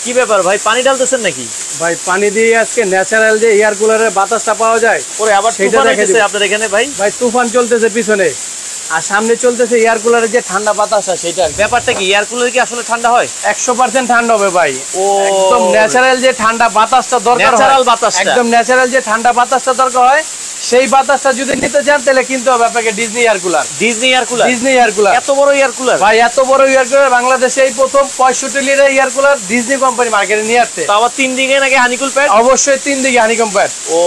কি ব্যাপার ভাই, পানি ঢালতেছেন নাকি? ভাই পানি দিয়ে আজকে ন্যাচারাল যে এয়ার কুলারের বাতাসটা পাওয়া যায়, ওরে আবার তুফান হইতেছে আপনাদের এখানে ভাই? ভাই তুফান চলতেছে পিছনে, আর সামনে চলতেছে এয়ার কুলারের যে ঠান্ডা বাতাসটা, সেটা ব্যাপারটা কি, এয়ার কুলার কি আসলে ঠান্ডা হয়? 100% ঠান্ডা হবে ভাই। ও একদম ন্যাচারাল যে ঠান্ডা বাতাসটা দরকার, ন্যাচারাল বাতাসটা, একদম ন্যাচারাল যে ঠান্ডা বাতাসটা দরকার হয়, সেই বাতাসটা যদি নিতে চান তাহলে কিনতে হবে আপনাকে Disney air cooler. Disney air cooler? Disney air cooler, এত বড় এয়ার কুলার ভাই, এত বড় এয়ার কুলার বাংলাদেশে এই প্রথম 65 litre air cooler Disney company মার্কেটে নিয়ে আসছে। তো আবার 3 দিকে নাকি হানিকুল প্যাড? অবশ্যই 3 দিকে হানিকম প্যাড। ও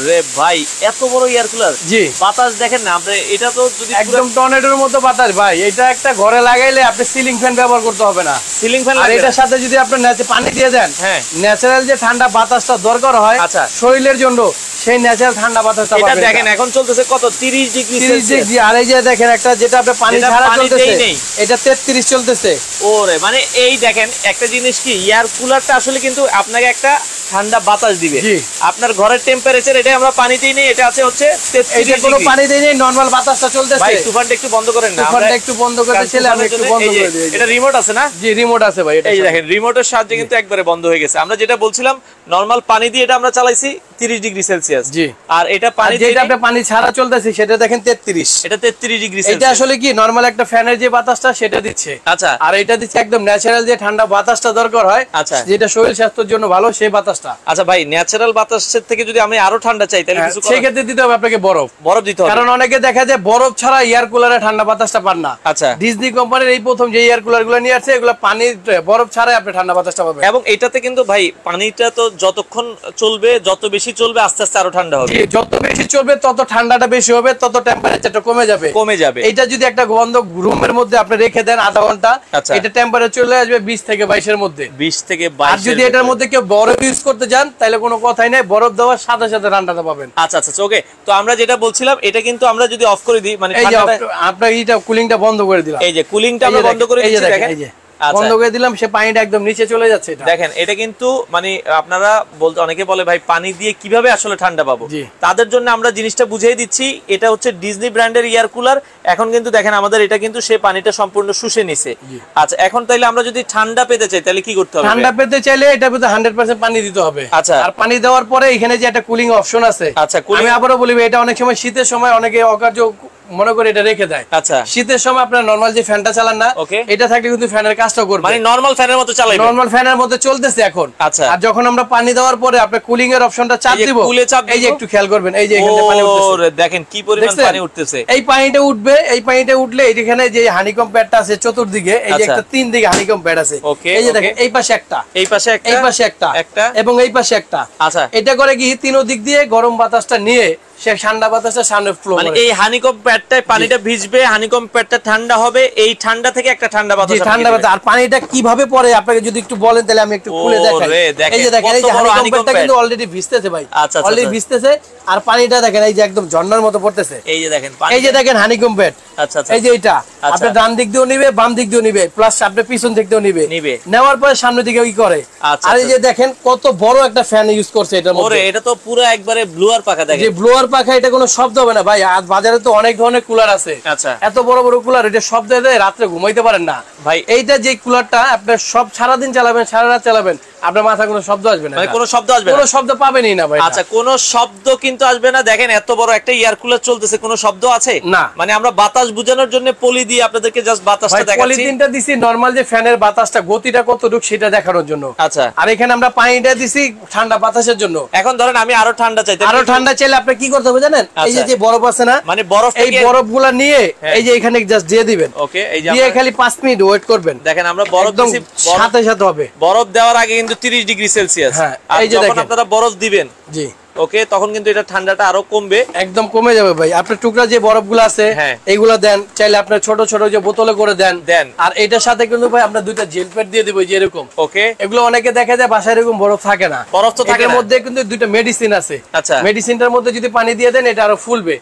রে ভাই, এত বড় এয়ার কুলার, জি বাতাস দেখেন না আপনি, এটা তো যদি একদম টর্নেডোর মতো বাতাস ভাই। এটা একটা ঘরে লাগাইলে আপনি সিলিং ফ্যান ব্যবহার করতে হবে না, সিলিং ফ্যান। আর এটার সাথে যদি আপনি পানি দিয়ে দেন, হ্যাঁ, ন্যাচারাল যে ঠান্ডা বাতাসটা দরকার হয় আচ্ছা শরীরের জন্য, সেই ন্যাচারাল ঠান্ডা বাতাসটা এটা পাবেন। দেখেন এখন চলতেছে কত, 30 ডিগ্রি সেলসিয়াস। আর এই যে দেখেন একটা যেটা আপনি পানি ছাড়া চলতেছে, এটা 33 চলতেছে। ওরে মানে এই দেখেন একটা জিনিস কি, এয়ার কুলারটা আসলে কিন্তু আপনাকে একটা ঠান্ডা বাতাস দিবে। আপনার ঘরের টেম্পারেচার, এটা আমরা পানিতেই নেই, এটা আছে হচ্ছে 33 ডিগ্রি। কোনো পানি দেই নেই, নরমাল বাতাসটা চলতেছে। ভাই তুফানটা একটু বন্ধ করেন না, তুফানটা একটু বন্ধ করে ছেলে আমি একটু বন্ধ করে দিই। এটা রিমোট আছে না? জি রিমোট আছে ভাই। এই দেখেন রিমোটের সাহায্যে কিন্তু একবারে বন্ধ হয়ে গেছে। আমরা যেটা বলছিলাম নরমাল পানি দিয়ে এটা আমরা চালাইছি 30 ডিগ্রি সেলসিয়াস। জি, আর এটা পানি যেটা আপনি পানি ছাড়া চলতেছে সেটা দেখেন 33, এটা 33 ডিগ্রি সেলসিয়াস। এটা আসলে কি নরমাল একটা ফ্যানের যে বাতাসটা সেটা দিচ্ছে। আচ্ছা, আর এটা দিচ্ছে একদম ন্যাচারাল যে ঠান্ডা বাতাসটা দরকার হয়, আচ্ছা, যেটা শরীর স্বাস্থ্যের জন্য ভালো, সেই বাতাসটা। আচ্ছা ভাই, ন্যাচারাল বাতাসের থেকে যদি আমি আরো ঠান্ডা চাই তাহলে কিছু সেই ক্ষেত্রে দিতে হবে আপনাকে বরফ। বরফ দিতে হবে, কারণ অনেকে দেখা যায় বরফ ছাড়া এয়ার কুলারে ঠান্ডা বাতাসটা পান না। আচ্ছা, ডিজনি কোম্পানির এই প্রথম যে এয়ার কুলার গুলো নিয়ে আসছে, এগুলো পানি বরফ ছাড়াই আপনি ঠান্ডা বাতাসটা পাবেন। এবং এটাতে কিন্তু ভাই পানিটা তো যতক্ষণ চলবে, যত বেশি চলবে আস্তে আস্তে আরো ঠান্ডা হবে। যত বেশি চলবে তত ঠান্ডাটা বেশি হবে, তত টেম্পারেচারটা কমে যাবে। এটা যদি একটা বন্ধ রুমের মধ্যে আপনি রেখে দেন আধা ঘন্টা, এটা টেম্পারেচার চলে আসবে 20 থেকে 22 এর মধ্যে। 20 থেকে 22। আর যদি এটার মধ্যে কেউ বরফ ইউজ করতে যান তাহলে কোনো কথাই নাই, বরফ দেওয়ার সাথে সাথে ঠান্ডাটা পাবেন। আচ্ছা আচ্ছা ওকে। তো আমরা যেটা বলছিলাম, এটা কিন্তু আমরা যদি অফ করে দিই, মানে আপনার এইটা কুলিংটা বন্ধ করে দিলাম, এই যে কুলিংটা আমরা বন্ধ করে দিচ্ছি দেখেন, এই যে বন্ধ করে দিলাম, সে পানিটা একদম নিচে চলে যাচ্ছে। দেখেন এটা কিন্তু মানে আপনারা বলতে অনেকে বলে ভাই পানি দিয়ে কিভাবে আসলে ঠান্ডা পাবো, তাদের জন্য আমরা জিনিসটা বুঝিয়ে দিচ্ছি। এটা হচ্ছে ডিজনি ব্র্যান্ডের এয়ার কুলার। এখন কিন্তু দেখেন আমাদের এটা কিন্তু সে পানিটা সম্পূর্ণ শুষে নিছে। আচ্ছা, এখন তাইলে আমরা যদি ঠান্ডা পেতে চাই তাহলে কি করতে হবে? ঠান্ডা পেতে চাইলে এটা ভিতরে 100% পানি দিতে হবে। আচ্ছা, আর পানি দেওয়ার পরে এখানে যে একটা কুলিং অপশন আছে, আচ্ছা আমি আবারও বলি এটা অনেক সময় শীতের সময় অনেকে অকার্য মনে করে এটা রেখে দেয়। আচ্ছা, শীতের সময় আপনারা নরমাল যে ফ্যানটা চালান না, এটা থাকলে কিন্তু ফ্যানের কাজটা করবে, মানে নরমাল ফ্যানের মতো চালাবে, নরমাল ফ্যানের মতো চলতেছে এখন। আচ্ছা, আর যখন আমরা পানি দেওয়ার পরে আপনি কুলিং এর অপশনটা চাপ দিব, এই যে একটু খেয়াল করবেন, এই যে এখানে পানি উঠতেছে, ওরে দেখেন কি পরিমাণ পানি উঠতেছে। এই পানিটা উঠবে, এই পানিটা উঠলে এখানে যে হানিকম প্যাডটা আছে চতুর্দিকে, এই যে একটা 3 দিকে হানিকম প্যাড আছে, এই যে দেখেন এই পাশে একটা, এই পাশে একটা, এই পাশে একটা, এবং এই পাশে একটা। আচ্ছা, এটা করে কি তিনো দিক দিয়ে গরম বাতাসটা নিয়ে সে ঠান্ডা বাতাসটা সামনে ফ্লো করে, মানে এই হানিকম প্যাডটায় পানিটা ভিজবে, হানিকম প্যাডটা ঠান্ডা হবে, এই ঠান্ডা থেকে একটা ঠান্ডা বাতাস, ঠান্ডা বাতাস। আর পানিটা কিভাবে পড়ে আপনাকে যদি একটু বলেন তাহলে আমি একটু খুলে দেখাই। এই যে দেখেন এই যে হানিকম প্যাডটা কিন্তু অলরেডি ভিজতেছে ভাই, অলরেডি ভিজতেছে, আর পানিটা দেখেন এই যে একদম ঝর্ণার মতো পড়তেছে। এই যে দেখেন, এই যে দেখেন হানিকম প্যাড। আচ্ছা আচ্ছা, এই যে এটা আপনি ডান দিক দিয়েও নিবে, বাম দিক দিয়েও নিবে, প্লাস আপনি পিছন দিক দিয়েও নিবে, নেওয়ার পরে সামনে দিকে কি করে। আর এই যে দেখেন কত বড় একটা ফ্যান ইউজ করছে এটার মধ্যে। ওরে এটা তো পুরো একবারে ব্লোয়ার পাখা। দেখেন যে ব্লোয়ার পাখা, এটা কোনো শব্দ হবে না ভাই। আজ বাজারে তো অনেক ধরনের কুলার আছে, আচ্ছা, এত বড় বড় কুলার, এটা শব্দ দেয়, রাত্রে ঘুমাইতে পারেন না ভাই। এইটা যে কুলারটা আপনি সব সারাদিন চালাবেন, সারা রাত চালাবেন, আপনার মাথায় কোনো শব্দ আসবে না, মানে কোনো শব্দ আসবে না, কোনো শব্দ পাবেনই না ভাই। আচ্ছা, কোনো শব্দ কিন্তু আসবে না। দেখেন এত বড় একটা এয়ার কুলার চলতেছে, কোনো শব্দ আছে না। মানে আমরা বাতাস বোঝানোর জন্য পলি দিয়ে আপনাদেরকে জাস্ট বাতাসটা দেখাচ্ছি। পলিথিনটা দিছি নরমাল যে ফ্যানের বাতাসটা গতিটা কতটুকু সেটা দেখানোর জন্য। আচ্ছা, আর এখানে আমরা পানিটা দিছি ঠান্ডা বাতাসের জন্য। এখন ধরেন আমি আরো ঠান্ডা চাই, আরো ঠান্ডা চাইলে আপনি কি করতে হবে জানেন? এই যে বরফ আছে না, মানে বরফ, এই বরফগুলা নিয়ে এই যে এখানে জাস্ট দিয়ে দিবেন। ওকে, এই যে দিয়ে খালি 5 মিনিট ওয়েট করবেন। দেখেন আমরা বরফ দিছি, সাথে সাথে হবে। বরফ দেওয়ার আগে কিন্তু 30 ডিগ্রি সেলসিয়াস। আর যখন আপনারা বরফ দিবেন, জি ওকে, তখন কিন্তু এটা ঠান্ডাটা আরো কমবে, একদম কমে যাবে ভাই। আপনার টুকরা যে বরফগুলো আছে এইগুলা দেন, চাইলে আপনার ছোট ছোট যে বোতলে করে দেন। আর এটার সাথে কিন্তু ভাই আমরা দুইটা জেল প্যাড দিয়ে দেব, যে এরকম। ওকে, এগুলো অনেকে দেখা যায় বাসায় এরকম বরফ থাকে না, বরফ তো থাকে না, এর মধ্যে কিন্তু দুইটা মেডিসিন আছে। আচ্ছা, মেডিসিনটার মধ্যে যদি পানি দিয়ে দেন এটা আরো ফুলবে।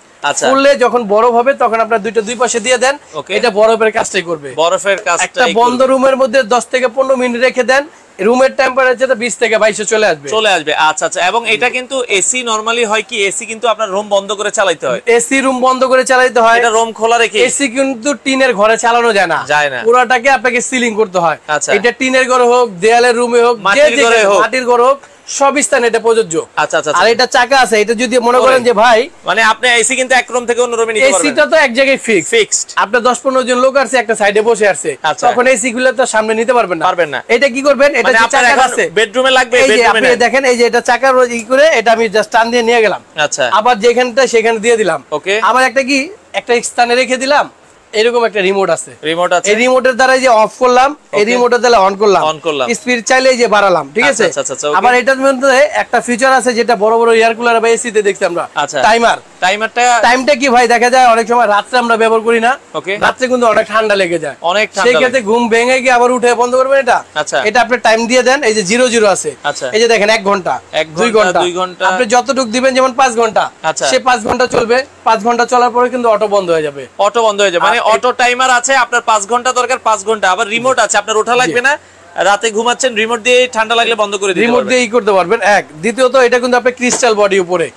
ফুললে যখন বরফ হবে তখন আপনার দুইটা দুই পাশে দিয়ে দেন, এটা বরফের কাজটাই করবে। বরফের কাজটা একটা বন্ধ রুমের মধ্যে 10 থেকে 15 মিনিট রেখে দেন, রুমের টেম্পারেচার 20 থেকে 22 চলে আসবে। আচ্ছা আচ্ছা। এবং এটা কিন্তু এসি নরমালি হয় কি, এসি কিন্তু আপনার রুম বন্ধ করে চালাতে হয়, এসি রুম বন্ধ করে চালাতে হয়, এটা রুম খোলা রেখে। এসি কিন্তু টিনের ঘরে চালানো যায় না, পুরোটাকে আপনাকে সিলিং করতে হয়। এটা টিনের ঘরে হোক, দেয়ালের রুমে হোক, মাটির ঘরে হোক, সব স্থানে এটা প্রযোজ্য। আচ্ছা আচ্ছা। আর এটা চাকা আছে, এটা যদি মনে করেন যে ভাই মানে আপনি এসি কিন্তু এক রুম থেকে অন্য রুমে নিতে পারবেন, এসিটা তো এক জায়গায় ফিক্সড। আপনি 10-15 জন লোক আছে একটা সাইডে বসে আছে, তখন এসি গুলো তো সামনে নিতে পারবেন না। এটা কি করবেন, এটা যে চাকা আছে বেডরুমে লাগবে, আপনি দেখেন এই যে এটা চাকার ই করে এটা আমি জাস্ট টান দিয়ে নিয়ে গেলাম। আচ্ছা। আবার যেখানটা সেখানে দিয়ে দিলাম। আবার একটা স্থানে রেখে দিলাম, এরকম একটা রিমোট আছে, এই রিমোটের দ্বারা যে অফ করলাম, এই রিমোটের দ্বারা অন করলাম, স্পিড চাইলে যে বাড়ালাম, ঠিক আছে। আবার এটার মধ্যে একটা ফিচার আছে যেটা বড় বড় এয়ার কুলার বা এসি তে দেখছি আমরা, টাইমটা কি ভাই দেখা যায় অনেক সময় রাত্রে আমরা ব্যবহার করি না, রাত্রে কিন্তু অনেক ঠান্ডা লেগে যায়, সেই ক্ষেত্রে ঘুম ভেঙে গিয়ে আবার উঠে বন্ধ করবেন এটা আপনি টাইম দিয়ে দেন, এই যে 00 আছে, এই যে দেখেন 1 ঘন্টা 2 ঘন্টা আপনি যতটুকু দিবেন, যেমন 5 ঘন্টা, সে 5 ঘন্টা চলবে, 5 ঘন্টা চলার পরে কিন্তু অটো বন্ধ হয়ে যাবে, মানে অটো টাইমার আছে, আপনার 5 ঘন্টা দরকার 5 ঘন্টা, আবার রিমোট আছে, আপনার ওঠা লাগবে না, রাতে ঘুমাচ্ছেন রিমোট দিয়ে ঠান্ডা লাগলে বন্ধ করে দিতে পারবেন, রিমোট দিয়ে করতে পারবেন। দ্বিতীয়ত এটা কিন্তু আপনি ক্রিস্টাল বডি উপরে,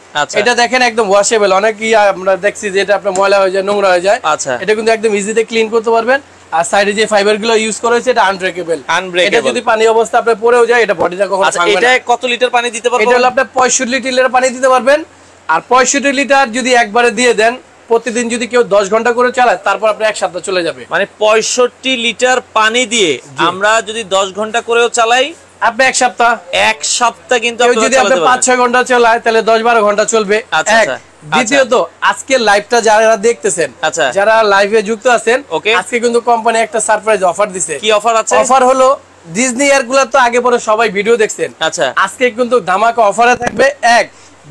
এটা দেখেন একদম ওয়াশেবল, অনেক আমরা দেখছি যে এটা আপনার ময়লা হয়ে যায়, নোংরা হয়ে যায়, এটা কিন্তু একদম ইজিতে ক্লিন করতে পারবেন। আর সাইডে যে ফাইবার গুলো ইউজ করা হয়েছে এটা আনব্রেকেবল, এটা যদি পানি অবস্থা আপনি পড়েও যায় এটা বডিটা কখনো ভাঙবে না। এটা কত লিটার পানি দিতে পারবেন? এটা হলো আপনি 65 লিটার পানি দিতে পারবেন। আর 65 লিটার যদি একবারে দিয়ে দেন, প্রতিদিন যদি কেউ 10 ঘন্টা করে চালায়, তারপর আপনি এক সপ্তাহ চলে যাবে। মানে 65 লিটার পানি দিয়ে আমরা যদি 10 ঘন্টা করেও চালাই, আপনি এক সপ্তাহ কিন্তু যদি আপনি 5-6 ঘন্টা চালায় তাহলে 10-12 ঘন্টা চলবে। দ্বিতীয়ত আজকে লাইভটা যারা দেখতেছেন, যারা লাইভে যুক্ত আছেন, আজকে কিন্তু কোম্পানি একটা সারপ্রাইজ অফার দিছে। কি অফার আছে? অফার হলো ডিজনি এয়ারকুলার তো আগে পরে সবাই ভিডিও দেখছেন, আজকে কিন্তু ধামাকা অফারে থাকবে।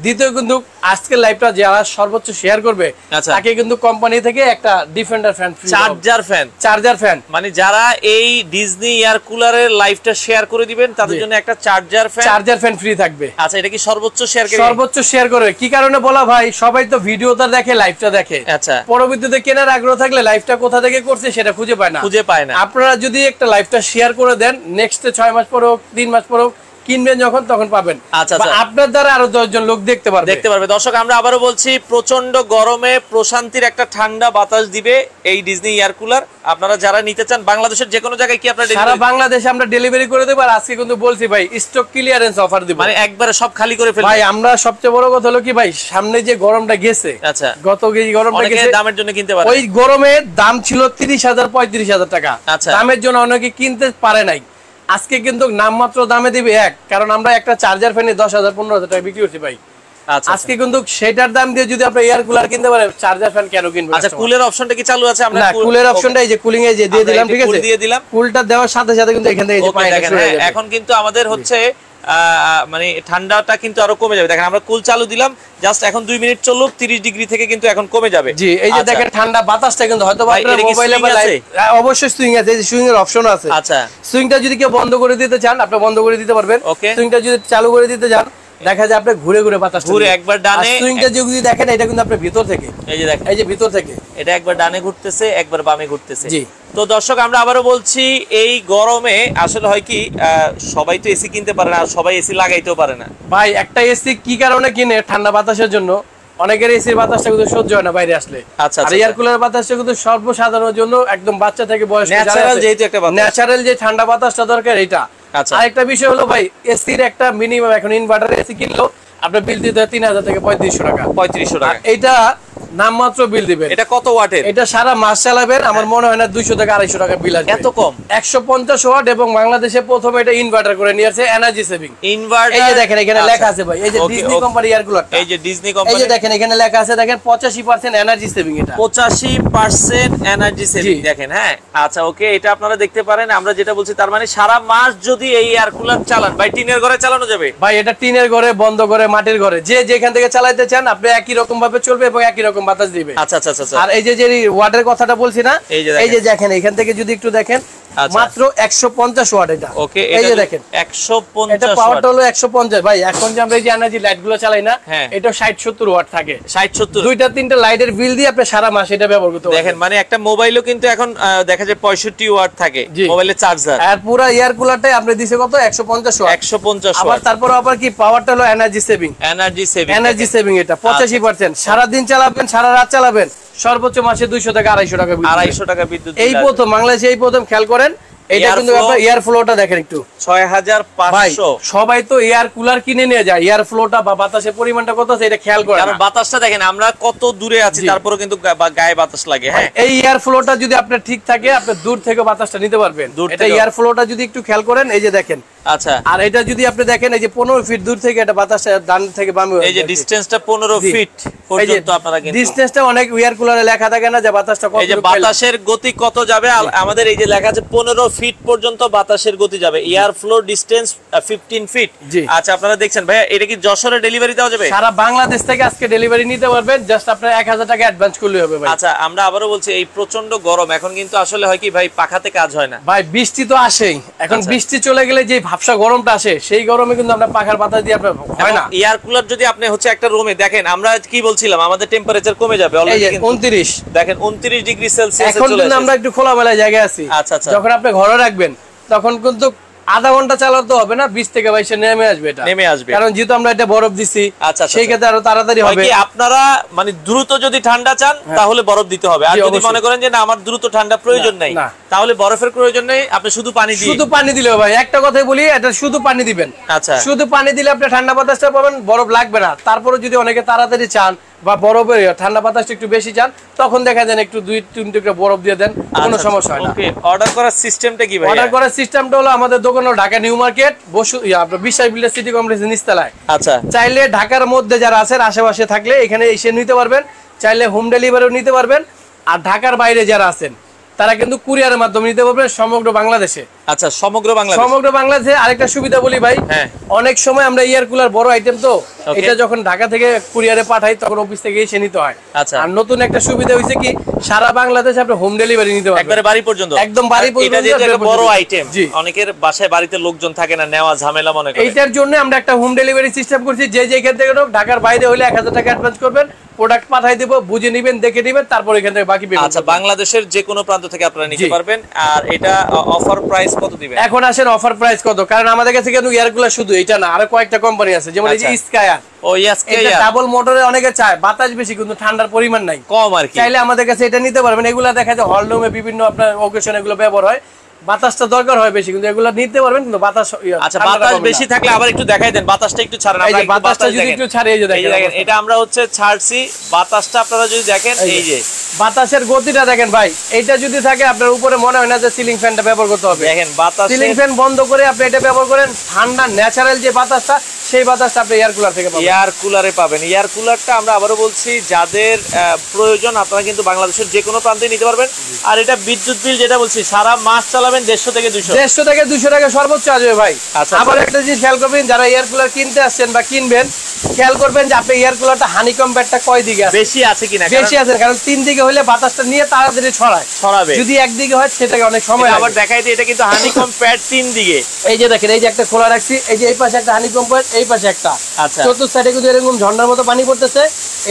দ্বিতীয় কিন্তু আজকের লাইভটা যারা সর্বোচ্চ শেয়ার করবে তাকে কিন্তু কোম্পানি থেকে একটা defender fan free, charger fan মানে যারা এই ডিজনি এয়ার কুলারের লাইভটা শেয়ার করে দিবেন তাদের জন্য একটা চার্জার ফ্যান ফ্রি থাকবে। আচ্ছা, এটা কি সর্বোচ্চ শেয়ার করে কি কারণে বলা ভাই, সবাই তো ভিডিওটা দেখে, লাইভটা দেখে, পরবর্তীতে কেনার আগ্রহ থাকলে লাইভটা কোথা থেকে করছে সেটা খুঁজে পায় না। আপনারা যদি একটা লাইভটা শেয়ার করে দেন, নেক্সট 6 মাস পর হোক, 3 মাস পর হোক, কিনবেন যখন তখন পাবেন, আপনার দ্বারা আরো 10 জন লোক দেখতে পারবে। দর্শক, আমরা আবারও বলছি, প্রচন্ড গরমে প্রশান্তির একটা ঠান্ডা বাতাস দিবে এই ডিজনি এয়ার কুলার। আপনারা যারা নিতে চান বাংলাদেশের যে কোনো জায়গায় কি আপনারা সারা বাংলাদেশে আমরা ডেলিভারি করে দেব। আর আজকে কিন্তু বলছি ভাই, স্টক ক্লিয়ারেন্স অফার দিব, মানে একবারে সব খালি করে ফেলবো ভাই। আমরা সবচেয়ে বড় কথা হলো কি ভাই, সামনে যে গরমটা গেছে, গত গরমটা গেছে, দামের জন্য কিনতে পারে, ওই গরমে দাম ছিল 30,000-35,000 টাকা, দামের জন্য অনেকে কিনতে পারে নাই। আজকে কিন্তু নামমাত্র দামে দিবে কারণ আমরা একটা চার্জার ফ্যানে 10,000-15,000 টাকা বিক্রি করছি ভাই। আজকে কিন্তু সেটার দাম দিয়ে যদি আপনি এয়ার কুলার কিনতে পারেন, চার্জার ফ্যান কেন কিনবেন? আচ্ছা, কুলের অপশনটা কি চালু আছে? আমরা কুলের অপশনটা এই যে কুলিং এ যে দিয়ে দিলাম, ঠিক আছে, দিয়ে দিলাম। কুলটা দেওয়ার সাথে সাথে কিন্তু এখান থেকে এই যে পানিটা শুরু হয়ে যাবে। এখন কিন্তু আমাদের হচ্ছে মানে ঠান্ডাটা কিন্তু আরো কমে যাবে। দেখেন আমরা কুল চালু দিলাম, জাস্ট এখন 2 মিনিট চললো, 30 ডিগ্রি থেকে কিন্তু এখন কমে যাবে। জি, এই যে দেখেন ঠান্ডা বাতাসটা কিন্তু হয়তো আপনার মোবাইলে বা অবশ্যই সুইং আছে, এই যে সুইং এর অপশন আছে। আচ্ছা, সুইংটা যদি কেউ বন্ধ করে দিতে চান, আপনি বন্ধ করে দিতে পারবেন। সুইংটা যদি চালু করে দিতে চান, দেখা যায় আপনি ঘুরে ঘুরে বাতাস ঘুরে, একবার ডানে, সুইংটা যদি দেখেন এটা কিন্তু আপনি ভিতর থেকে, এই যে দেখেন, এই যে ভিতর থেকে এটা একবার ডানে ঘুরতেছে, একবার বামে ঘুরতেছে। জি, তো দর্শক, আমরা আবারও বলছি, এই গরমে আসলে হয় কি, সবাই তো এসি কিনতে পারে না, আর সবাই এসি লাগাইতেও পারে না ভাই। একটা এসি কি কারণে কিনে? ঠান্ডা বাতাসের জন্য। অনেকের এসির বাতাসটা কিন্তু সহ্য হয় না বাইরে আসলে। আচ্ছা, আর এয়ার কুলার বাতাসটা কিন্তু সর্বসাধারণের জন্য, একদম বাচ্চা থেকে বয়স্ক, ন্যাচারাল যে ঠান্ডা বাতাসটা দরকার এটা। আরেকটা বিষয় হলো ভাই, এসির একটা মিনিমাম, এখন ইনভার্টার এসি কিনলো আপনার বিল দিতে হয় 3,000 থেকে 3500 টাকা। 3500 টাকা এটা নামমাত্র বিল দিবেন। এটা কত ওয়াটের? এটা সারা মাস চালাবেন, আমার মনে হয় না 200 থেকে 250 টাকা বিল আসবে। এত কম? 150 ওয়াট, এবং বাংলাদেশে প্রথমে এটা ইনভার্টার করে নিয়ে আসছে, এনার্জি সেভিং ইনভার্টার। এই যে দেখেন এখানে লেখা আছে ভাই, এই যে ডিজনি কোম্পানি এয়ার কুলার, এই যে ডিজনি কোম্পানি, এই যে দেখেন এখানে লেখা আছে, দেখেন 85% এনার্জি সেভিং। এটা 85% এনার্জি সেভিং, দেখেন। হ্যাঁ, আচ্ছা, ওকে, এটা আপনারা দেখতে পারেন। আমরা যেটা বলছি, তার মানে সারা মাস যদি এই এয়ার কুলার চালান ভাই, টিনের ঘরে চালানো যাবে ভাই। এটা টিনের ঘরে, বন্ধ করে, মাটির ঘরে, যে যেখান থেকে চালাতে চান আপনি একই রকম ভাবে চলবে এবং একই রকম বাতাস দিবে। আচ্ছা আচ্ছা আচ্ছা। আর এই যে ওয়াটের কথাটা বলছি না, এই যে দেখেন এখান থেকে যদি একটু দেখেন, মাত্র 150 ওয়াট এটা। ওকে, এই যে দেখেন 150 এটা পাওয়ারটা হলো 150 ভাই। এখন যে আমরা এই যে এনার্জি লাইট গুলো চালাই না, এটা 60-70 ওয়াট থাকে। 60-70 দুইটা তিনটা লাইটের বিল দিয়ে আপনি সারা মাস এটা ব্যবহার করতে পারবেন। দেখেন মানে একটা মোবাইলও কিন্তু এখন দেখা যায় 65 ওয়াট থাকে মোবাইলের চার্জার। আর পুরো এয়ার কুলারটাই আপনি দিছে কত 150 ওয়াট। 150 ওয়াট। আবার তারপর আবার কি পাওয়ারটা হলো এনার্জি সেভিং। এনার্জি সেভিং এটা 85%। সারা দিন চালাবেন, সারা রাত চালাবেন, সর্বোচ্চ মাসে 200 থেকে 250 টাকা বিদ্যুৎ। 250 টাকা বিদ্যুৎ। এই প্রথম বাংলাদেশে এই প্রথম খেয়াল করেন। এটা কিন্তু আপনার এয়ার ফ্লোটা দেখেন একটু 6500। সবাই তো এয়ার কুলার কিনে নিয়ে যায়, এয়ার ফ্লোটা বা বাতাসের পরিমাণটা কত আছে এটা খেয়াল করেন। কারণ বাতাসটা দেখেন আমরা কত দূরে আছি, তারপরেও কিন্তু গায়ে বাতাস লাগে। হ্যাঁ, এই এয়ার ফ্লোটা যদি আপনার ঠিক থাকে, আপনি দূর থেকে বাতাসটা নিতে পারবেন। এটা এয়ার ফ্লোটা যদি একটু খেয়াল করেন, এই যে দেখেন। আচ্ছা, আর এটা যদি আপনি দেখেন, এই যে 15 ফিট দূর থেকে এটা বাতাসটা ডান থেকে বামে, এই যে ডিসটেন্সটা 15 ফিট পর্যন্ত আপনারা কিন্তু ডিসটেন্সটা অনেক এয়ার কুলারে লেখা থাকে না যে বাতাসটা কত, এই যে বাতাসের গতি কত যাবে। আমাদের এই যে লেখা আছে 15 ফিট পর্যন্ত বাতাসের গতি যাবে। Air flow distance 15 feet. আচ্ছা, আপনারা দেখছেন ভাইয়া, এটা কি যশোরে ডেলিভারি দেওয়া যাবে? সারা বাংলাদেশ থেকে আজকে ডেলিভারি নিতে পারবেন, জাস্ট আপনার 1000 টাকা অ্যাডভান্স করলে হবে ভাই। আচ্ছা, আমরা আবারো বলছি, এই প্রচন্ড গরম এখন কিন্তু আসলে হয় কি ভাই, পাখাতে কাজ হয় না ভাই। বৃষ্টি তো আসেই, এখন বৃষ্টি চলে গেলে যে ভাবসা গরমটা আসে, সেই গরমে কিন্তু আমরা পাখার বাতাস দিয়ে আপনার হয় না। এয়ার কুলার যদি আপনি হচ্ছে একটা রুমে দেখেন, আমরা কি বলছিলাম, আমাদের টেম্পারেচার কমে যাবে অলরেডি 29। দেখেন 29 ডিগ্রি সেলসিয়াস এখন কিন্তু আমরা একটু খোলামেলা জায়গায় আছি। আচ্ছা আচ্ছা, যখন আপনি ঘরে রাখবেন তখন কিন্তু আধা ঘন্টা চালাতে হবে না, 20 থেকে 22 নেমে আসবে। এটা নেমে আসবে কারণ যেহেতু আমরা এটা বরফ দিছি। আচ্ছা, সেই ক্ষেত্রে আরো তাড়াতাড়ি হবে। কি আপনারা মানে দ্রুত যদি ঠান্ডা চান তাহলে বরফ দিতে হবে, আর যদি মনে করেন যে না আমার দ্রুত ঠান্ডা প্রয়োজন নাই, তাহলে বরফের প্রয়োজন নেই, আপনি শুধু পানি দিয়ে, শুধু পানি দিলে ভাই। একটা কথাই বলি, এটা শুধু পানি দিবেন। আচ্ছা, শুধু পানি দিলে আপনি ঠান্ডা বাতাসটা পাবেন, বরফ লাগবে না। তারপরে যদি অনেকে তাড়াতাড়ি চান বা বরফের ঠান্ডা বাতাসটা একটু বেশি চান, তখন দেখা যায় একটু 2-3 টুকরা বরফ দিয়ে দেন, কোনো সমস্যা হয় না। ওকে, অর্ডার করার সিস্টেমটা কি ভাই? অর্ডার করার সিস্টেমটা হলো আমাদের দোকান হলো ঢাকা নিউ মার্কেট, আপনার বিশ্বাস বিল্ডার সিটি কমপ্লেক্সের নিচতলায়। আচ্ছা, চাইলে ঢাকার মধ্যে যারা আছেন আশেপাশে থাকলে এখানে এসে নিতে পারবেন, চাইলে হোম ডেলিভারিও নিতে পারবেন। আর ঢাকার বাইরে যারা আছেন তারা কিন্তু কুরিয়ারের মাধ্যমে নিতে পারবেন সমগ্র বাংলাদেশে। আচ্ছা, সমগ্র বাংলাদেশে। আরেকটা সুবিধা বলি ভাই, অনেক সময় আমরা এয়ার কুলার বড় আইটেম তো, এটা যখন ঢাকা থেকে কুরিয়ারে পাঠাই তখন অফিস থেকে এসে নিতে হয়। আচ্ছা, আর নতুন একটা সুবিধা হইছে কি, সারা বাংলাদেশে আপনি হোম ডেলিভারি নিতে পারবেন, একবারে বাড়ি পর্যন্ত। একদম বাড়ি পর্যন্ত। এটা যেটা একটা বড় আইটেম, অনেকের বাসায় বাড়িতে লোকজন থাকে না, নেওয়া ঝামেলা মনে করে। এইটার জন্য আমরা একটা হোম ডেলিভারি সিস্টেম করছি, যে যেখান থেকে ঢাকার বাইরে হইলে 1000 টাকা অ্যাডভান্স করবেন, প্রোডাক্ট পাঠাই দেব, বুঝে নেবেন, দেখে নেবেন, তারপর এখান থেকে বাকি পেমেন্ট। আচ্ছা, বাংলাদেশের যে কোনো প্রান্ত থেকে আপনারা নিতে পারবেন। আর এটা অফার প্রাইস কত দিবেন? এখন আসেন অফার প্রাইস কত, কারণ আমাদের কাছে কিন্তু এয়ারকুলার শুধু এটা না, আরো কয়েকটা কোম্পানি আছে, যেমন এই যে স্কায়ার। ও ইয়েস, এটা ডাবল মোটরে অনেকে চায়, বাতাস বেশি কিন্তু ঠান্ডার পরিমাণ নাই, কম আর কি। চাইলে আমাদের কাছে এটা নিতে পারবেন। এগুলা দেখা যায় হল রুমে বিভিন্ন আপনার অকেশন এগুলো ব্যবহার হয়, বাতাসটা দরকার হয় বেশি, কিন্তু এগুলো নিতে পারবেন, কিন্তু বাতাস। আচ্ছা, বাতাস বেশি থাকলে আবার একটু দেখাই দেন, বাতাসটা একটু ছাড়েন। আমরা বাতাসটা যদি একটু ছাড়ি, এই যে দেখেন, এটা আমরা হচ্ছে ছাড়ছি, বাতাসটা আপনারা যদি দেখেন, এই যে বাতাসের গতিটা দেখেন ভাই। এটা যদি থাকে আপনার উপরে মনে হয় না যে সিলিং ফ্যানটা ব্যবহার করতে হবে। দেখেন বাতাস, সিলিং ফ্যান বন্ধ করে আপনি এটা ব্যবহার করেন, ঠান্ডা ন্যাচারাল যে বাতাসটা, সেই বাতাসটা আপনি এয়ার কুলার থেকে পাবেন। এয়ার কুলারে পাবেন। এয়ার কুলারটা আমরা আবারও বলছি, যাদের প্রয়োজন আপনারা কিন্তু বাংলাদেশের যে কোনো প্রান্তে নিতে পারবেন। আর এটা বিদ্যুৎ বিল যেটা বলছি, সারা মাস চালাবেন 150 থেকে 200 টাকা সর্বোচ্চ আসবে ভাই। আবার একটা জিনিস খেয়াল করবেন, যারা এয়ার কুলার কিনতে আসছেন বা কিনবেন, খেয়াল করবেন যে আপনি এয়ার কুলারটা হানিকম প্যাডটা কয় দিকে আছে, বেশি আছে কিনা। বেশি আছে, কারণ 3 দিকে হলে বাতাসটা নিয়ে তাড়াতাড়ি ছড়াবে, যদি একদিকে হয় সেটাকে অনেক সময়। আবার দেখাই দিই, এটা কিন্তু হানিকম প্যাড 3 দিকে। এই যে দেখেন, এই যে একটা খোলা রাখছি, এই যে এই পাশে একটা হানিকম প্যাড, এই পাশে একটা। আচ্ছা, চতুর্থ সাইডে কিন্তু এরকম ঝর্ণার মতো পানি পড়তেছে,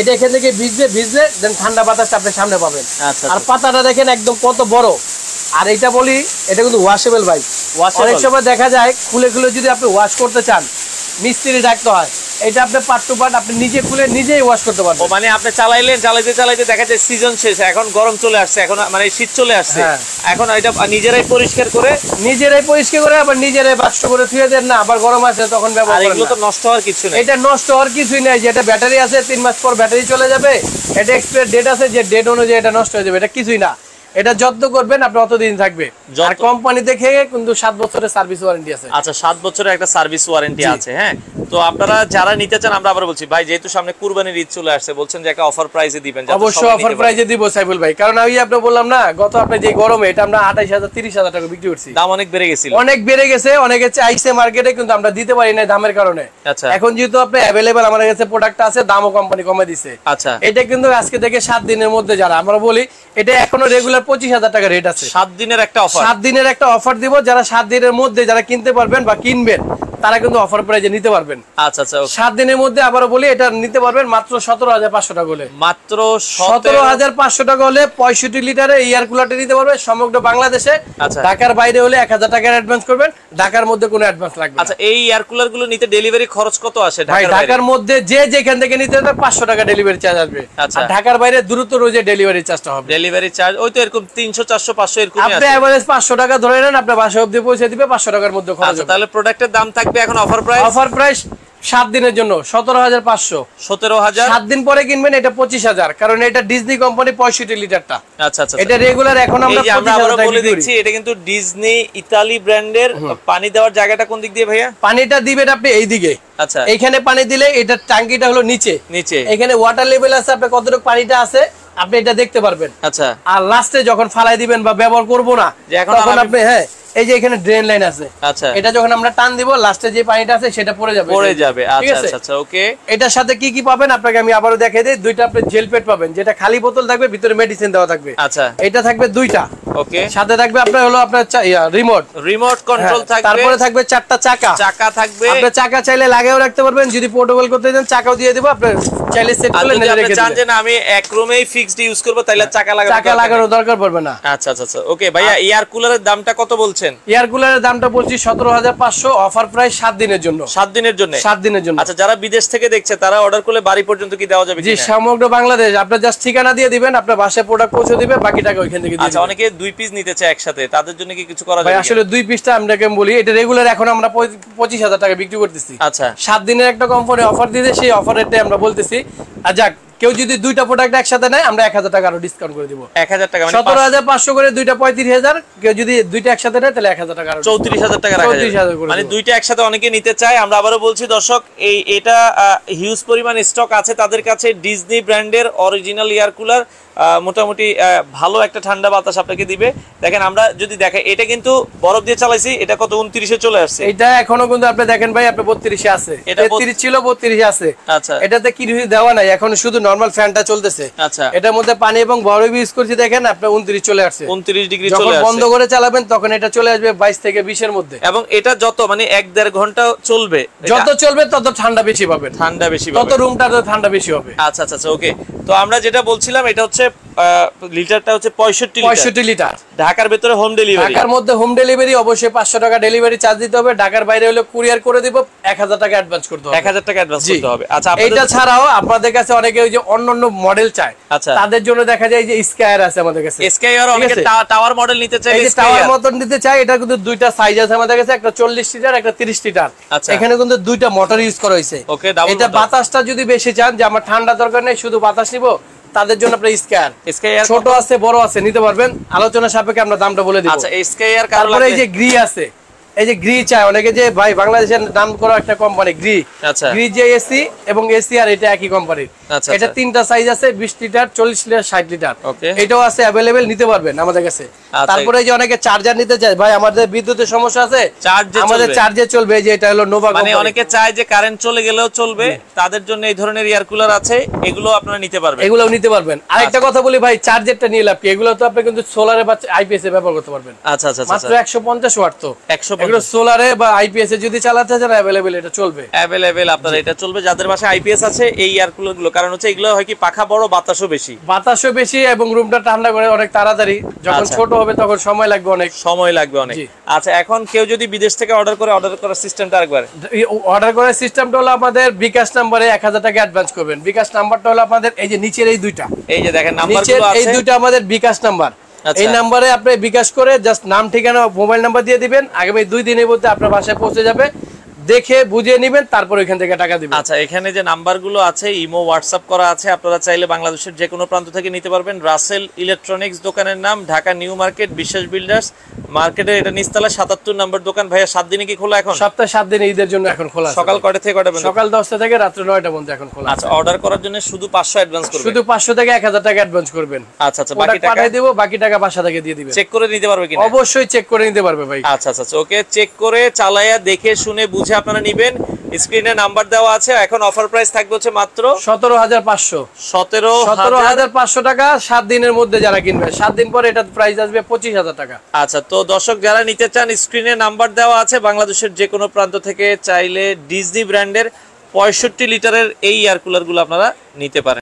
এটা এখান থেকে ভিজবে দেন ঠান্ডা বাতাসটা আপনি সামনে পাবেন। আর পাতাটা দেখেন একদম কত বড়। আর এটা বলি, এটা কিন্তু ওয়াশেবল ভাই। অনেক সময় দেখা যায় খুলে যদি আপনি ওয়াশ করতে চান, মিস্ত্রি ডাকতে হয়। এটা আপনি পার্ট টু পার্ট আপনি নিজে খুলে নিজেই ওয়াশ করতে পারবেন। মানে আপনি চালাইতে দেখা যায় সিজন শেষ, এখন গরম চলে আসছে, এখন মানে শীত চলে আসছে, এখন এটা নিজেরাই পরিষ্কার করে আবার নিজেরাই বাক্স করে ধুয়ে দেন না, আবার গরম আসে তখন ব্যবহার করেন। এগুলো তো নষ্ট হওয়ার কিছু নেই। এটা নষ্ট হওয়ার কিছুই নাই, যেটা ব্যাটারি আছে 3 মাস পর ব্যাটারি চলে যাবে, এটা এক্সপায়ার ডেট আছে, যে ডেট অনুযায়ী এটা নষ্ট হয়ে যাবে, এটা কিছুই না। এটা যত্ন করবেন আপনি অতদিন থাকবে। আর কোম্পানি থেকে কিন্তু 7 বছরের সার্ভিস ওয়ারেন্টি আছে। আচ্ছা, 7 বছরের একটা সার্ভিস ওয়ারেন্টি আছে। হ্যাঁ, তো আপনারা যারা নিতে চান, আমরা আবার বলছি ভাই, যেহেতু সামনে কুরবানির ঈদ চলে আসছে, বলছেন যে একটা অফার প্রাইসে দিবেন। অবশ্যই অফার প্রাইসে দিব সাইফুল ভাই, কারণ আমি আপনি বললাম না, গত আপনি যে গরমে এটা আমরা 28000 30000 টাকা বিক্রি করছি। দাম অনেক বেড়ে গেছিল, অনেকে চাইছে মার্কেটে, কিন্তু আমরা দিতে পারি না দামের কারণে। আচ্ছা, এখন যেহেতু আপনি अवेलेबल আমাদের কাছে প্রোডাক্ট আছে, দামও কোম্পানি কমে দিয়েছে। আচ্ছা, এটা কিন্তু আজকে থেকে 7 দিনের মধ্যে, যারা আমরা বলি এটা এখনো রেগুলার 25,000 টাকা রেট আছে। 7 দিনের একটা অফার, 7 দিনের একটা অফার দিব। যারা 7 দিনের মধ্যে যারা কিনতে পারবেন বা কিনবেন তারা কিন্তু অফার প্রাইজে নিতে পারবেন। আচ্ছা আচ্ছা, 7 দিনের মধ্যে আবারো বলি এটা নিতে পারবেন মাত্র 17,500 টাকা হলে। মাত্র 17,500 টাকা হলে 65 লিটারের এয়ার কুলারটা নিতে পারবেন সমগ্র বাংলাদেশে। ঢাকার বাইরে হলে 1000 টাকা অ্যাডভান্স করবেন, ঢাকার মধ্যে কোনো অ্যাডভান্স লাগবে না। আচ্ছা, এই এয়ার কুলার গুলো নিতে ডেলিভারি খরচ কত আসে? ঢাকার মধ্যে যে যেখান থেকে নিতে হবে 500 টাকা ডেলিভারি চার্জ আসবে। আর ঢাকার বাইরে দ্রুত রোজে ডেলিভারি চার্জটা হবে। ডেলিভারি চার্জ ওই তো এরকম 300 400 500 এরকম আছে। আপনি এভারেজ 500 টাকা ধরে নেন, আপনার বাসা অবধি পৌঁছে দিবে 500 টাকার মধ্যে খরচ হবে। তাহলে প্রোডাক্টের দাম থাকবে এখন অফার প্রাইস 7 দিনের জন্য 17,500। 17,000। 7 দিন পরে কিনবেন এটা 25,000, কারণ এটা ডিজনি কোম্পানি 65 লিটারটা। আচ্ছা আচ্ছা, এটা রেগুলার এখন আমরা 25,000 টাকা বলে দিচ্ছি। এটা কিন্তু ডিজনি ইতালি ব্র্যান্ডের। পানি দেওয়ার জায়গাটা কোন দিক দিয়ে ভাইয়া? পানিটা দিবেন আপনি এই দিকে। আচ্ছা, এইখানে পানি দিলে এটা ট্যাঙ্কিটা হলো নিচে। এখানে ওয়াটার লেভেল আছে, আপনি কতটুকু পানিটা আছে আপনি এটা দেখতে পারবেন। আচ্ছা, আর লাস্টে যখন ফালাই দিবেন বা ব্যবহার করব না তখন আপনি এই যে এখানে ড্রেন লাইন আছে। আচ্ছা, এটা যখন আমরা টান দিব লাস্টে যে পানিটা আছে সেটা পড়ে যাবে। আচ্ছা আচ্ছা, ওকে। এটার সাথে কি কি পাবেন আপনাকে আমি আবারো দেখাই দেই। দুইটা আপনি জেল প্যাড পাবেন, যেটা খালি বোতল থাকবে, ভিতরে মেডিসিন দেওয়া থাকবে। আচ্ছা, এটা থাকবে দুইটা। ওকে। সাথে থাকবে আপনার হলো আপনার রিমোট কন্ট্রোল থাকবে। তারপরে থাকবে 4টা চাকা থাকবে। আপনি চাকা চাইলে লাগায়ও রাখতে পারবেন, যদি পোর্টেবল করতে চান চাকাও দিয়ে দেব। আপনি চাইলে সেট করে নিয়ে রেখে দিবেন। চান যে না আমি এক রুমেই ফিক্সড ইউজ করব, তাইলে চাকা লাগানোর দরকার পড়বে না। আচ্ছা আচ্ছা, ওকে ভাইয়া। এয়ার কুলারের দামটা কত বলছেন? এয়ার কুলারের দামটা বলছি 17,500, অফার প্রাইস 7 দিনের জন্য। 7 দিনের জন্য? 7 দিনের জন্য। আচ্ছা, যারা বিদেশ থেকে দেখছে তারা অর্ডার করলে বাড়ি পর্যন্ত কি দেওয়া যাবে? জি, সমগ্র বাংলাদেশ। আপনি জাস্ট ঠিকানা দিয়ে দিবেন, আপনার বাসায় প্রোডাক্ট পৌঁছে দিবে, বাকি টাকা ওইখান থেকে দিয়ে দিবেন। আচ্ছা, অনেকে 2 পিস নিতে চায় একসাথে, তাদের জন্য কি কিছু করা যাবে? ভাই আসলে 2 পিসটা আপনাকে বলি, এটা রেগুলার এখন আমরা 25,000 টাকা বিক্রি করতেছি। আচ্ছা, 7 দিনের একটা কোম্পানি অফার দিতে, সেই অফারেরটাই আমরা বলতেছি। আর যাক, কেউ যদি দুইটা প্রোডাক্ট একসাথে নেয় আমরা 1000 টাকা আরো ডিসকাউন্ট করে দিব। 1000 টাকা, 17,500 করে দুইটা 35,000। কেউ যদি দুইটা একসাথে নেয় তাহলে 1000 টাকা, 34,000 টাকা রাখা যাবে। মানে দুইটা একসাথে অনেকে নিতে চায়। আমরা আবারও বলছি দর্শক, এটা হিউজ পরিমাণ স্টক আছে তাদের কাছে। ডিজনি ব্র্যান্ডের অরিজিনাল এয়ার কুলার মোটামুটি ভালো একটা ঠান্ডা বাতাস আপনাকে দিবে। দেখেন, আমরা যদি দেখেন এটা কিন্তু বরফ দিয়ে চালাইছি, এটা কত 29-এ চলে আসছে। এটা এখনো কিন্তু আপনি দেখেন ভাই, আপনি 32-এ আছে। এটা 33 ছিল, 32-এ আছে। আচ্ছা, এটাতে কি দেওয়া নাই, এখন শুধু নরমাল ফ্যানটা চলতেছে। আচ্ছা, এটার মধ্যে পানি এবং বরফ ইউজ করছি, দেখেন আপনি 29 চলে আসছে। 29 ডিগ্রি চলে আসছে। আসছে। যখন বন্ধ করে চালাবেন তখন এটা চলে আসবে 22 থেকে 20 এর মধ্যে। এবং এটা যত মানে 1-1.5 ঘন্টা চলবে, যত চলবে তত ঠান্ডা বেশি পাবেন। ঠান্ডা বেশি পাবেন, তত রুমটা ঠান্ডা বেশি হবে। আচ্ছা আচ্ছা, ওকে। তো আমরা যেটা বলছিলাম, এটা হচ্ছে লিটারটা হচ্ছে 65 লিটার। ঢাকার ভিতরে হোম ডেলিভারি, ঢাকার মধ্যে হোম ডেলিভারি অবশ্যই 500 টাকা ডেলিভারি চার্জ দিতে হবে। ঢাকার বাইরে হলে কুরিয়ার করে দিব, 1000 টাকা অ্যাডভান্স করতে হবে। 1000 টাকা অ্যাডভান্স করতে হবে। আচ্ছা, এটা ছাড়াও আপনাদের কাছে অনেকে ওই যে অন্যান্য মডেল চায়, তাদের জন্য দেখা যায় যে স্কায়ার আছে আমাদের কাছে। স্কায়ার অনেকে টাওয়ার মডেল নিতে চায়, এই যে টাওয়ার মতন নিতে চায়। এটা কিন্তু দুইটা সাইজ আছে আমাদের কাছে, একটা 40 লিটার, একটা 30 লিটার। এখানে কিন্তু দুইটা মোটর ইউজ করা হয়েছে। এটা বাতাসটা যদি বেশি চান যে আমার ঠান্ডা দরকার নেই, শুধু বাতাস নিব, তাদের জন্য আপনার স্কায়ার ছোট আছে বড় আছে নিতে পারবেন। আলোচনা সাপেক্ষে আমরা দামটা বলে দিব। আচ্ছা, স্কায়ার তারপরে এই যে গ্রি আছে, এই যে গ্রি চায় অনেকে, যে ভাই বাংলাদেশের নাম করা একটা কোম্পানি গ্রি। আচ্ছা, গ্রি যে এসি এবং এসি আর এটা একই কোম্পানির। এটা 3টা সাইজ আছে, 20 লিটার, 40 লিটার, 60 লিটার। এটাও আছে अवेलेबल, নিতে পারবেন আমাদের কাছে। তারপরে যে অনেকে চার্জার নিতে চায়, ভাই আমাদের বিদ্যুতের সমস্যা আছে, আমাদের চার্জে চলবে। যে এটা হলো নোভা কোম্পানি। মানে অনেকে চায় যে কারেন্ট চলে গেলেও চলবে, তাদের জন্য এই ধরনের এয়ার কুলার আছে, এগুলো আপনারা নিতে পারবেন। এগুলোও নিতে পারবেন। আরেকটা কথা বলি ভাই, চার্জারটা নিয়ে লাভ কি, এগুলো তো আপনি কিন্তু সোলারে বা আইপিএস এ ব্যবহার করতে পারবেন। আচ্ছা আচ্ছা, মাত্র 150 ওয়াট। তো এগুলো সোলারে বা আইপিএস এ যদি চালাতে চান अवेलेबल, এটা চলবে। अवेलेबल আপনারা এটা চলবে যাদের বাসায় আইপিএস আছে এই এয়ার কুলার গুলো। কারণ হচ্ছে এগুলো হয় কি পাখা বড়, বাতাসও বেশি এবং রুমটা ঠান্ডা করে অনেক তাড়াতাড়ি। যখন ছোট হবে তখন সময় লাগবে অনেক। আচ্ছা, এখন কেউ যদি বিদেশ থেকে অর্ডার করার সিস্টেমটা আরেকবার। অর্ডার করার সিস্টেমটা হলো আমাদের বিকাশ নম্বরে 1000 টাকা অ্যাডভান্স করবেন। বিকাশ নাম্বারটা হলো আপনাদের এই যে নিচের এই দুইটা, এই যে দেখেন নাম্বারগুলো আছে, এই দুইটা আমাদের বিকাশ নাম্বার। এই নাম্বারে আপনি বিকাশ করে জাস্ট নাম, ঠিকানা, মোবাইল নাম্বার দিয়ে দিবেন। আগামী 2 দিনের মধ্যে আপনার বাসায় পৌঁছে যাবে। দেখে বুঝে নেবেন, তারপর ওইখান থেকে টাকা দিবেন। আচ্ছা, এখানে যে নাম্বারগুলো আছে, ইমো, হোয়াটসঅ্যাপ করা আছে, আপনারা চাইলে বাংলাদেশের যে কোনো প্রান্ত থেকে নিতে পারবেন। রাসেল ইলেকট্রনিক্স দোকানের নাম, ঢাকা নিউ মার্কেট, বিশ্বাস বিল্ডার্স মার্কেটের এটা নিচতলা 77 নম্বর দোকান। ভাইয়া 7 দিনে কি খোলা এখন? সপ্তাহে 7 দিন ঈদের জন্য এখন খোলা আছে। সকাল কয়টা থেকে কয়টা পর্যন্ত? সকাল 10টা থেকে রাত 9টা পর্যন্ত এখন খোলা। আচ্ছা, অর্ডার করার জন্য শুধু 500 অ্যাডভান্স করবেন? শুধু 500 থেকে 1000 টাকা অ্যাডভান্স করবেন। আচ্ছা আচ্ছা, বাকি টাকা পাঠিয়ে দেব, বাকি টাকা বাসা থেকে দিয়ে দিবেন। চেক করে নিতে পারবে কিনা? অবশ্যই চেক করে নিতে পারবে ভাই। আচ্ছা আচ্ছা, ওকে। চেক করে চালায়া দেখে শুনে বুঝে আপনারা নেবেন। স্ক্রিনে নাম্বার দেওয়া আছে। এখন অফার প্রাইস থাকবে হচ্ছে মাত্র 17,500 17,500 টাকা 7 দিনের মধ্যে যারা কিনবে, 7 দিন পরে এটার প্রাইস আসবে 25,000 টাকা। আচ্ছা, তো দর্শক যারা নিতে চান স্ক্রিনে নাম্বার দেওয়া আছে, বাংলাদেশের যে কোনো প্রান্ত থেকে চাইলে ডিজনি ব্র্যান্ডের 65 লিটারের এই এয়ার কুলার গুলো আপনারা নিতে পারেন।